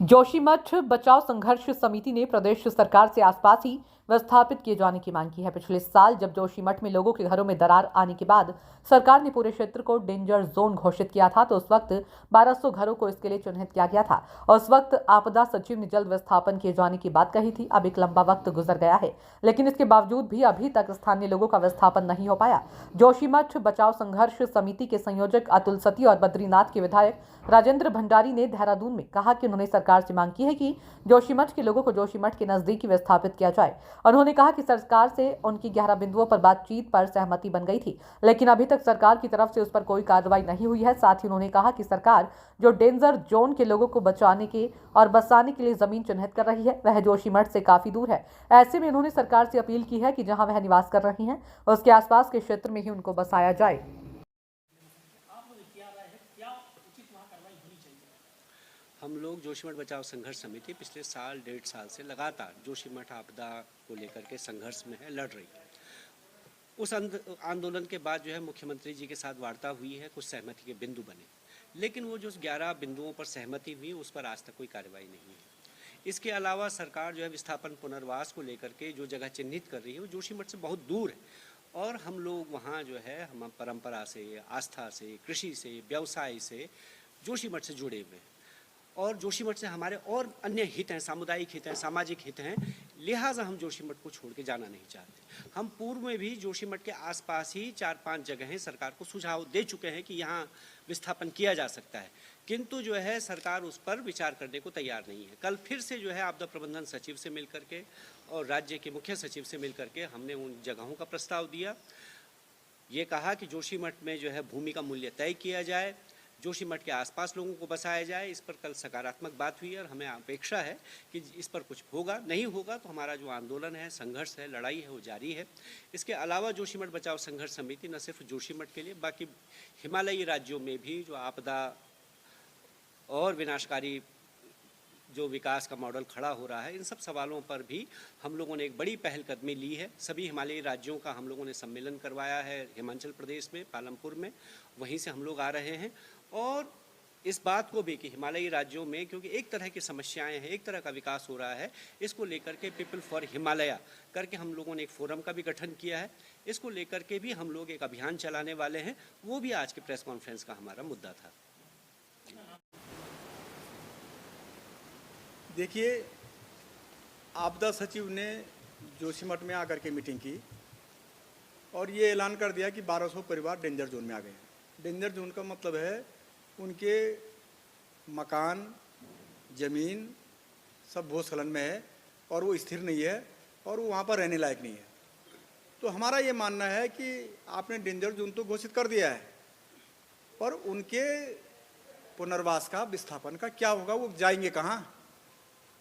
जोशीमठ बचाव संघर्ष समिति ने प्रदेश सरकार से आसपास ही विस्थापित किए जाने की मांग की है। पिछले साल जब जोशीमठ में लोगों के घरों में दरार आने के बाद सरकार ने पूरे क्षेत्र को डेंजर जोन घोषित किया था, तो उस वक्त 1200 घरों को इसके लिए चिन्हित किया गया था और उस वक्त आपदा सचिव ने जल्द विस्थापन किए जाने की बात कही थी। अब एक लंबा वक्त गुजर गया है, लेकिन इसके बावजूद भी अभी तक स्थानीय लोगों का विस्थापन नहीं हो पाया। जोशीमठ बचाव संघर्ष समिति के संयोजक अतुल सती और बद्रीनाथ के विधायक राजेंद्र भंडारी ने देहरादून में कहा कि उन्होंने सरकार से मांग की है कि जोशीमठ के लोगों को जोशीमठ के नजदीक ही विस्थापित किया जाए। उन्होंने कहा कि सरकार से उनकी 11 बिंदुओं पर बातचीत पर सहमति बन गई थी, लेकिन अभी तक सरकार की तरफ से उस पर कोई कार्रवाई नहीं हुई है। साथ ही उन्होंने कहा कि सरकार जो डेंजर जोन के लोगों को बचाने के और बसाने के लिए जमीन चिन्हित कर रही है, वह जोशीमठ से काफी दूर है। ऐसे में उन्होंने सरकार से अपील की है कि जहां वह निवास कर रही हैं, उसके आसपास के क्षेत्र में ही उनको बसाया जाए। हम लोग जोशीमठ बचाव संघर्ष समिति पिछले साल 1.5 साल से लगातार जोशीमठ आपदा को लेकर के संघर्ष में है, लड़ रही है। उस आंदोलन के बाद जो है मुख्यमंत्री जी के साथ वार्ता हुई है, कुछ सहमति के बिंदु बने, लेकिन वो जो 11 बिंदुओं पर सहमति हुई उस पर आज तक कोई कार्रवाई नहीं है। इसके अलावा सरकार जो है विस्थापन पुनर्वास को लेकर के जो जगह चिन्हित कर रही है वो जोशीमठ से बहुत दूर है और हम लोग वहाँ जो है हम परंपरा से, आस्था से, कृषि से, व्यवसाय से जोशीमठ से जुड़े हुए हैं और जोशीमठ से हमारे और अन्य हित हैं, सामुदायिक हित हैं, सामाजिक हित हैं, लिहाजा हम जोशीमठ को छोड़ के जाना नहीं चाहते। हम पूर्व में भी जोशीमठ के आसपास ही 4-5 जगहें सरकार को सुझाव दे चुके हैं कि यहाँ विस्थापन किया जा सकता है, किंतु जो है सरकार उस पर विचार करने को तैयार नहीं है। कल फिर से जो है आपदा प्रबंधन सचिव से मिल करके और राज्य के मुख्य सचिव से मिल करके हमने उन जगहों का प्रस्ताव दिया। ये कहा कि जोशीमठ में जो है भूमि का मूल्य तय किया जाए, जोशीमठ के आसपास लोगों को बसाया जाए। इस पर कल सकारात्मक बात हुई और हमें अपेक्षा है कि इस पर कुछ होगा। नहीं होगा तो हमारा जो आंदोलन है, संघर्ष है, लड़ाई है, वो जारी है। इसके अलावा जोशीमठ बचाव संघर्ष समिति न सिर्फ जोशीमठ के लिए बाकी हिमालयी राज्यों में भी जो आपदा और विनाशकारी जो विकास का मॉडल खड़ा हो रहा है, इन सब सवालों पर भी हम लोगों ने एक बड़ी पहलकदमी ली है। सभी हिमालयी राज्यों का हम लोगों ने सम्मेलन करवाया है हिमाचल प्रदेश में, पालमपुर में, वहीं से हम लोग आ रहे हैं और इस बात को भी कि हिमालयी राज्यों में क्योंकि एक तरह की समस्याएं हैं, एक तरह का विकास हो रहा है, इसको लेकर के पीपल फॉर हिमालय करके हम लोगों ने एक फोरम का भी गठन किया है। इसको लेकर के भी हम लोग एक अभियान चलाने वाले हैं, वो भी आज के प्रेस कॉन्फ्रेंस का हमारा मुद्दा था। देखिए, आपदा सचिव ने जोशीमठ में आकर के मीटिंग की और ये ऐलान कर दिया कि 1200 परिवार डेंजर जोन में आ गए हैं। डेंजर जोन का मतलब है उनके मकान, ज़मीन सब भूस्खलन में है और वो स्थिर नहीं है और वो वहाँ पर रहने लायक नहीं है। तो हमारा ये मानना है कि आपने डेंजर जोन तो घोषित कर दिया है, पर उनके पुनर्वास का, विस्थापन का क्या होगा, वो जाएंगे कहाँ?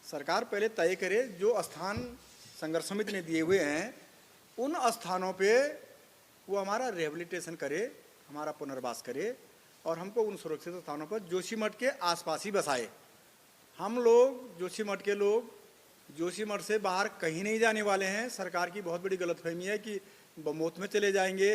सरकार पहले तय करे, जो स्थान संघर्ष समिति ने दिए हुए हैं उन स्थानों पे वो हमारा रिहेबिलिटेशन करे, हमारा पुनर्वास करे और हमको उन सुरक्षित स्थानों पर जोशीमठ के आसपास ही बसाए। हम लोग जोशीमठ के लोग जोशीमठ से बाहर कहीं नहीं जाने वाले हैं। सरकार की बहुत बड़ी गलतफहमी है कि बमोत में चले जाएंगे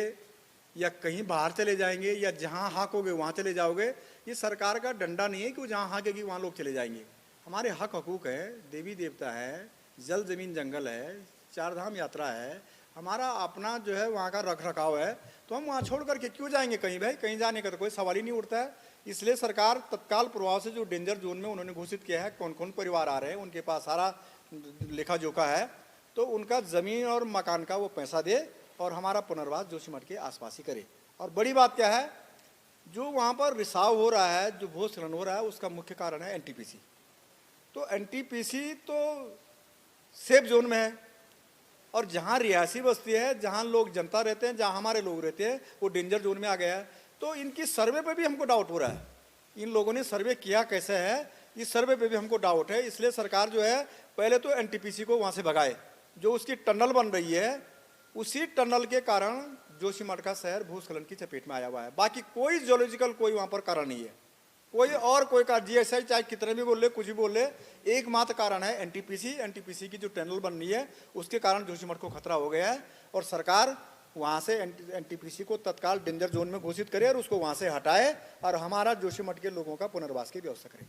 या कहीं बाहर चले जाएंगे या जहाँ हाँकोगे वहाँ चले जाओगे। ये सरकार का डंडा नहीं है कि वो जहाँ हाँकेगी वहाँ लोग चले जाएंगे। हमारे हक हकूक़ है, देवी देवता है, जल ज़मीन जंगल है, 4 धाम यात्रा है, हमारा अपना जो है वहाँ का रख रखाव है, तो हम वहाँ छोड़ करके क्यों जाएंगे कहीं? भाई कहीं जाने का तो कोई सवाल ही नहीं उठता है। इसलिए सरकार तत्काल प्रभाव से जो डेंजर जोन में उन्होंने घोषित किया है, कौन कौन परिवार आ रहे हैं, उनके पास सारा लेखा जोखा है, तो उनका ज़मीन और मकान का वो पैसा दे और हमारा पुनर्वास जोशीमठ के आसपास ही करे। और बड़ी बात क्या है, जो वहाँ पर रिसाव हो रहा है, जो भूस्खलन हो रहा है, उसका मुख्य कारण है NTPC। तो NTPC तो सेफ जोन में है और जहाँ रिहायशी बस्ती है, जहाँ लोग जनता रहते हैं, जहाँ हमारे लोग रहते हैं, वो डेंजर जोन में आ गया है। तो इनकी सर्वे पे भी हमको डाउट हो रहा है, इन लोगों ने सर्वे किया कैसे है, इस सर्वे पे भी हमको डाउट है। इसलिए सरकार जो है पहले तो NTPC को वहाँ से भगाए। जो उसकी टनल बन रही है, उसी टनल के कारण जोशीमठ का शहर भूस्खलन की चपेट में आया हुआ है। बाकी कोई जियोलॉजिकल कोई वहाँ पर कारण नहीं है, कोई का GSI चाहे कितने भी बोल ले, कुछ भी बोल ले, एकमात्र कारण है NTPC की जो टनल बन रही है, उसके कारण जोशीमठ को खतरा हो गया है और सरकार वहाँ से NTPC को तत्काल डेंजर जोन में घोषित करे और उसको वहाँ से हटाए और हमारा जोशीमठ के लोगों का पुनर्वास की व्यवस्था करे।